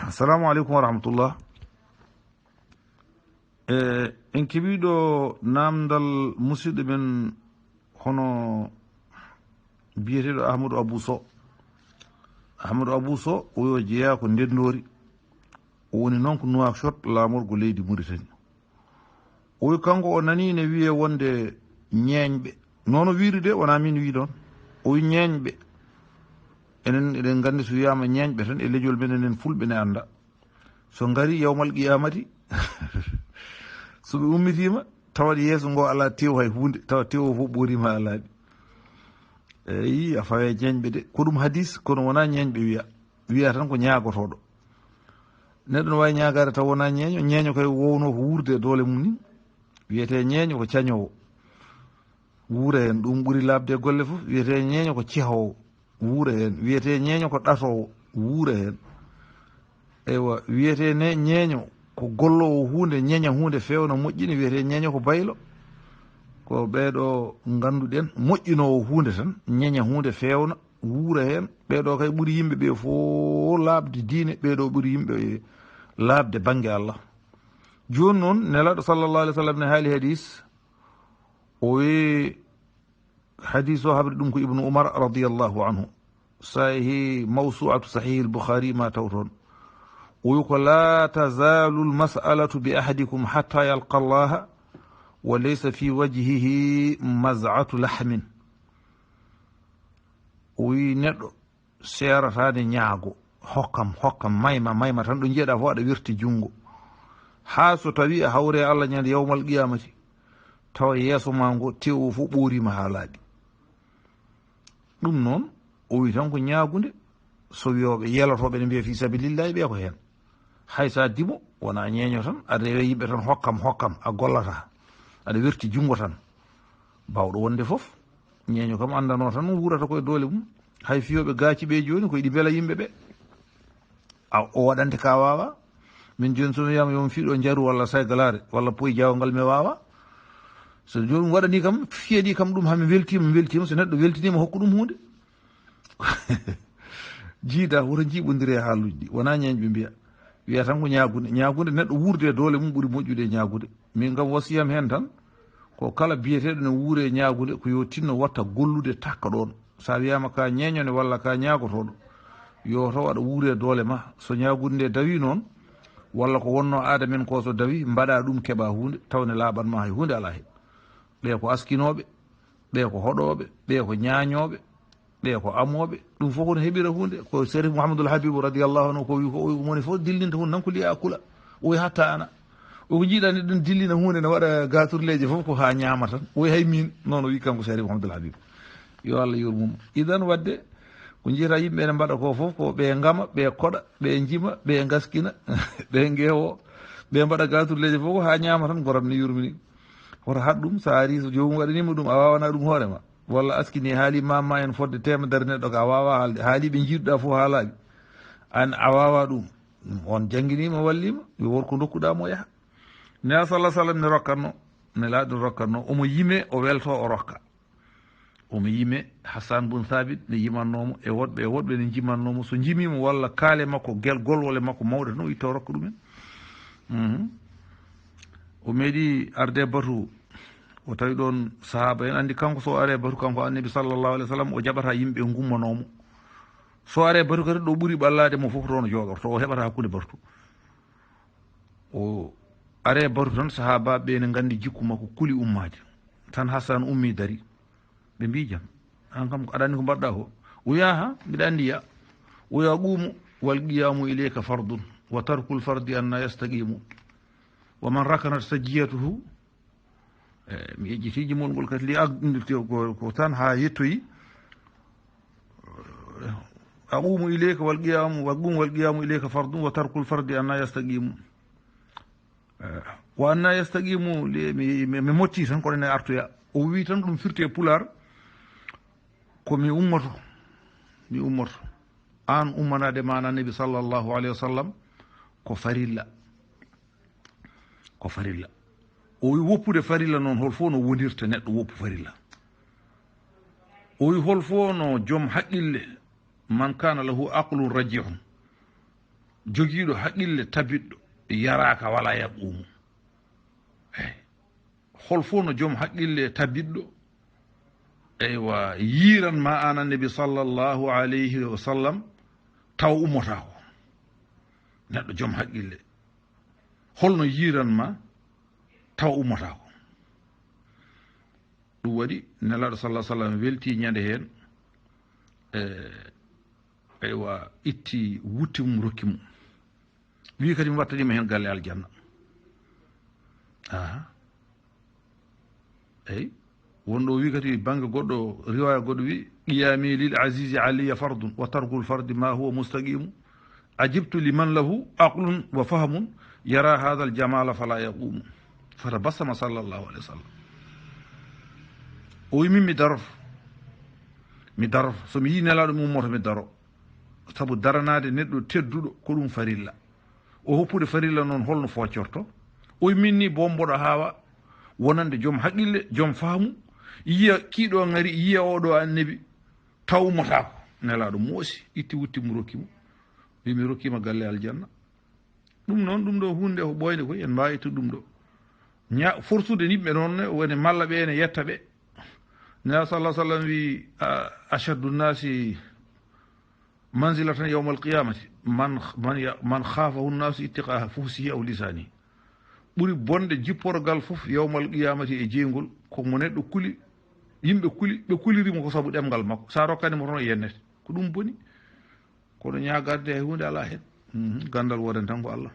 assalamu aleykum wa rahmatullah. En keɓiɗo namdal musidɗo men hono biyeteɗo ahmadou abou sow. ahmadou abou sow oyo jeeya ko ndendori, o woni noon ko nouakchott laamorgo leydi mauritanie. oyi kanko o nani ne wiye wonde ñeeñɓe nono wiiri de wona min wi ɗon, oyi ñeeñɓe enen eɗen gandi so wiyama ñeeñɓe tan e lejol men enen fulɓe ne anda so ngari yawmal qiyamati so ɓe ummitima tawat yeeso ngo ala tew hay hunde, tawa tew o fof ɓorima alaaɓe. eyi a fawe ñeeñɓe de ko ɗum hadis kono wona ñeeñɓe wiya tan ko ñagotoɗo. neɗɗo no wawi ñagade taw wona ñeeño. ñeeño koye wowno ko wurde e doole mum ni, wiyete ñeeño ko cañowo wuura hen, ɗum ɓuuri labde e golle fof. wiyete ñeeño ko cehowo wuura hen, wiyete ñeeño ko ɗatowo wuura hen. eywa wiyete ñeeño ko gollowo hunde, ñeeña hunde fewna moƴƴini, wiyete ñeeño ko baylo. ko ɓeeɗo ganduɗen moƴƴinowo hunde tan ñeeña hunde fewna wuura hen. ɓeeɗo kay ɓuuri yimɓe ɓe fof labde diine, ɓeeɗo ɓuuri yimɓe labde banggue Allah. joni noon nelaɗo sallllahu alih w sallam ne haali hadis o wi hadis o haɓri ɗum ko ibnu oumar radiallahu anhu, sahihi mawsuatu sahihi l-boukhari ma taw toon. o wi ko la tazalu lmasalatu bi ahadikum hatta yalqa allaha wa laysa fi wajhihi mazatu lahmin. o wi neɗɗo seratade ñaago hokkam mayma tan ɗo jiiyeɗa fof aɗa wirti junngo, ha so tawi a hawre Allah ñande yawmal qiyamati tawa yeeso ma ngo tewo fof ɓorima ha laaɓi. ɗum noon o wi tan ko ñaagude. so wiyoɓe yelotoɓe ne mbiya fi sabilillahi ɓe ko hen, hay sa dimo wona ñeeño tan aɗa rewe yimɓe tan hokkam a gollata aɗa wirti junngo tan. bawɗo wonde fof ñeeño kam andano tan wurata koye doole mum. hay fiyoɓe gaaci ɓe joni ko yiɗi beela yimɓe ɓe, o waɗante ka wawa. min joni somi wiyama yomi fiiɗo jaru walla saygalare walla poyi jawgal mi wawa. so joni waɗani kam fiyaɗi kam ɗum hami weltima so neɗɗo weltinima hokku ɗum hunde jiida woto jiiɓodiri e haaluji ɗi, wona ñeeñɓe wiya tan ko ñagude neɗɗo wurde doole mum ɓuuri moƴƴude e ñagude. min kam wasiyam hen tan ko kala biyeteɗo ne wuure e ñagude ko yo tinno watta gollude takka ɗon. sa wiyama ka ñeeñone walla ka ñagotoɗo yo taw aɗa wuure e doole ma. so ñagude nde dawi noon walla ko wonno aada men ko so dawi mbaɗa ɗum keeɓa hunde tawne laaɓanma hay hunde ala hen. ɓe ko askinoɓe, ɓe ko hoɗoɓe, ɓe ko ñañoɓe, ɓe ko amoɓe, ɗum fof kono heeɓira hunde. ko sérif mouhamadoul habibu radiallahu anhu ko wi ko moni fof dillinta hunde tan ko liya akula. oyi hatta ana o ko jiiɗa neɗɗon dillina hunde ne waɗa gaturleji fof ko ha ñama tan. oyi hay min noon o wi kanko sérif mouhamadoul habibu, yo Allah yurmum. idan wadde ko jiita yimɓe ne mbaɗa ko fof ko ɓe gama, ɓe koɗa, ɓe jima, ɓe gaskina ɓe geewo, ɓe mbaɗa gaturleji fof ko ha ñama tan. goram ne yurmini woto haɗ ɗum. sa ari so jomum waɗanima ɗum a wawana ɗum hoorema, walla askini haali mamma en fodde temedere neɗɗo ka a wawa haalde, haali ɓe jiiɗuɗa fof ha laaɓi an a wawa ɗum. on jangguinima wallima yo wonko dokkuɗamo yaaha. nela sallah sallam ne rokkatno, nelaɗo rokkatno omo yime o welto o rokka. omo yime Hassan bun Thabit ne yimannomo e woɗɓe ne jimannomo. so jimimo walla kaale makko golwole makko mawɗe tan o itta o rokka ɗumen. o meeɗi arde batu o tawi ɗon sahaba en andi kanko so are batu kanko annabi sallllahu alih w sallam o jaɓata yimɓe gummanomo. so are batu kadi ɗo ɓuuri ɓallade mo fof toon joɗorto o heɓata hakkude batu. o are batu tan sahabaɓe ne gandi jikku makko kuli ummade tan. Hassan ummi dari ɓe mbi jam an kam aɗa andi ko mbaɗɗa ko. o yaha mbiɗa andi ya. o ya qumu wal qiyamu ilayka fardun wa tarkul fardi anna yastaqimu wa man rakanat sajiyatuhu. mi ƴeƴƴitiji molngol kadi li ko tan ha yettoyi. aqumu ilayka wal qiyamu ilayka fardun wa tarkul fardi anna yastaqimu. wa anna yastaqimu mi motti tan koɗene artoya. o wi tan ɗum firti e pular ko mi ummoto an ummanade mana nabi sallllahu alayhi wa sallam ko farilla. o wi woppude farilla noon hol fof no wonirta neɗɗo woppu farilla. o wi hol fof no joom haqqille man kana lahu aqlun rajihun jogiiɗo haqqille tabiɗɗo yaraka wala yaqumu eyi hol fof no joom haqqille tabiɗɗo eywa yiran ma an annabi sallllahu alayhi wa sallam taw ummotako neɗɗo joom haqqille holno yiranma taw ummotako ɗum waɗi nelaɗo sallah sallam welti ñande heen eywa itti wutti mum rokki mum wi kadi mi wattanima heen galle aljanna aha eyi wonɗo wi kadi banggue goɗɗo riwaya goɗɗo wi qiyami lil asisi aliya fardun wa tarkul fardi ma huwa mustaqimu ajibtu liman lahu aqlun wa fahmun yara hada al jamala fala yaqumu fata bassama sallllahu alayhi wa sallam o wi min mi daroto somi yi nelaɗo mi ummoto mi daro saabu daranade neɗɗo tedduɗo ko ɗum farilla o hoppude farilla noon holno foccorto o wi min ni bomboɗo hawa wonande joom haqqille joom faamu yiya kiiɗo ngari yiya oɗo annabi taw ummotako nelaɗo moosi itti wutti mo rokki mo wi mi rokkima galle aljanna ɗum noon ɗum ɗo hunde ko ɓoyde koy en mbawi ittude ɗum ɗo fortude yimɓe noon woni malla ɓe ene yetta ɓe nela sallah sallam wi achaddu nnasi manzilatan yawma alqiyamati man khafahu nnasu ittiqaha fuhsihi aw lisanihi ɓuri bonde jipporgal fof yawma alqiyamati e jeygol komo neɗɗo kuli yimɓe kuli ɓe kulirimo ko saabu ɗemgal makko sa rokkanimo toon o yennete ko ɗum boni kono ñagarde hay hunde ala hen gandal woden tan ko Allah